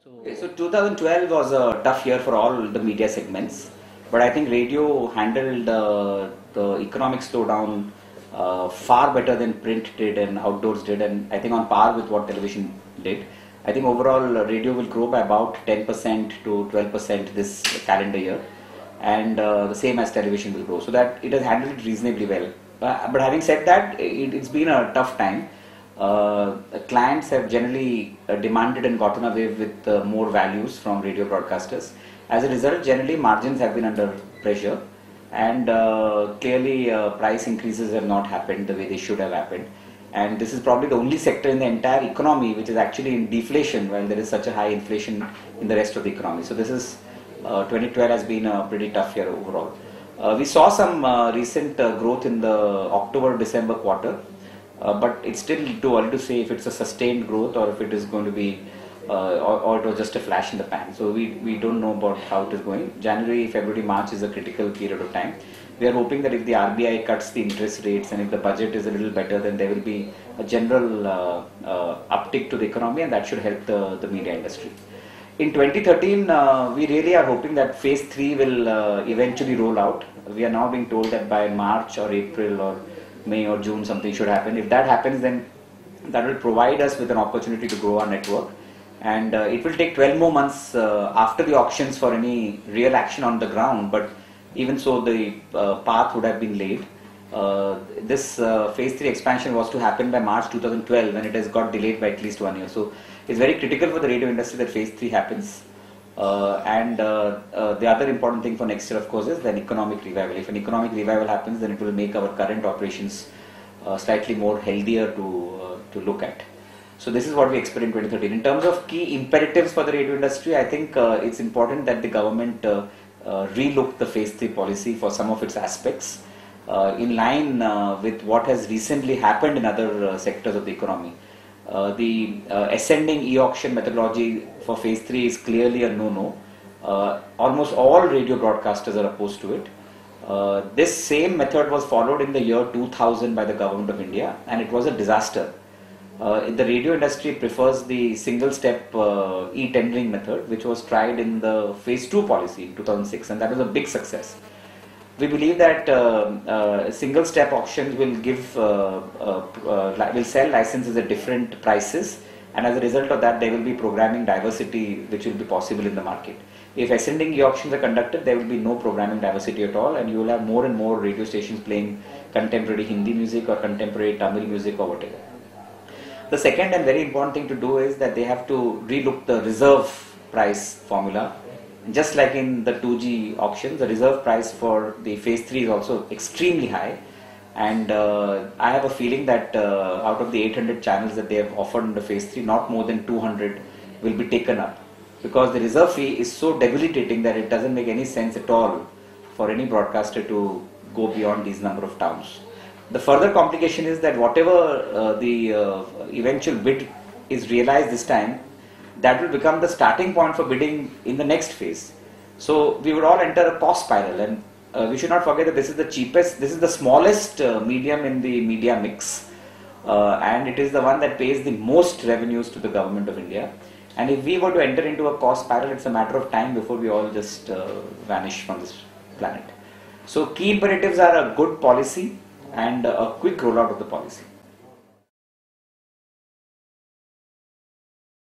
So 2012 was a tough year for all the media segments, but I think radio handled the economic slowdown far better than print did and outdoors did, and I think on par with what television did. I think overall radio will grow by about 10% to 12% this calendar year, and the same as television will grow. So that it has handled it reasonably well. But having said that, it's been a tough time. Clients have generally demanded and gotten away with more values from radio broadcasters. As a result, generally margins have been under pressure, and clearly price increases have not happened the way they should have happened. And this is probably the only sector in the entire economy which is actually in deflation while there is such a high inflation in the rest of the economy. So this is 2012 has been a pretty tough year overall. We saw some recent growth in the October-December quarter. But it's still too early to say if it's a sustained growth or if it is going to be, or it was just a flash in the pan. So we don't know about how it is going. January, February, March is a critical period of time. We are hoping that if the RBI cuts the interest rates and if the budget is a little better, then there will be a general uptick to the economy, and that should help the media industry. In 2013, we really are hoping that phase 3 will eventually roll out. We are now being told that by March or April or May or June something should happen. If that happens, then that will provide us with an opportunity to grow our network, and it will take 12 more months after the auctions for any real action on the ground, but even so the path would have been laid. This phase 3 expansion was to happen by March 2012 and it has got delayed by at least 1 year. So it's very critical for the radio industry that phase 3 happens. The other important thing for next year, of course, is an economic revival. If an economic revival happens, then it will make our current operations slightly more healthier to look at. So this is what we expect in 2013. In terms of key imperatives for the radio industry, I think it's important that the government relook the phase 3 policy for some of its aspects in line with what has recently happened in other sectors of the economy. The ascending e-auction methodology for phase 3 is clearly a no-no. Almost all radio broadcasters are opposed to it. This same method was followed in the year 2000 by the Government of India, and it was a disaster. The radio industry prefers the single-step e-tendering method, which was tried in the phase 2 policy in 2006, and that was a big success. We believe that single-step auctions will will sell licenses at different prices, and as a result of that, there will be programming diversity which will be possible in the market. If ascending e-auctions are conducted, there will be no programming diversity at all, and you will have more and more radio stations playing contemporary Hindi music or contemporary Tamil music or whatever. The second and very important thing to do is that they have to relook the reserve price formula. Just like in the 2G auctions, the reserve price for the phase 3 is also extremely high, and I have a feeling that out of the 800 channels that they have offered in the phase 3, not more than 200 will be taken up, because the reserve fee is so debilitating that it doesn't make any sense at all for any broadcaster to go beyond these number of towns. The further complication is that whatever the eventual bid is realized this time, that will become the starting point for bidding in the next phase. So we would all enter a cost spiral, and we should not forget that this is the cheapest, this is the smallest medium in the media mix, and it is the one that pays the most revenues to the Government of India. And if we were to enter into a cost spiral, it's a matter of time before we all just vanish from this planet. So key imperatives are a good policy and a quick rollout of the policy.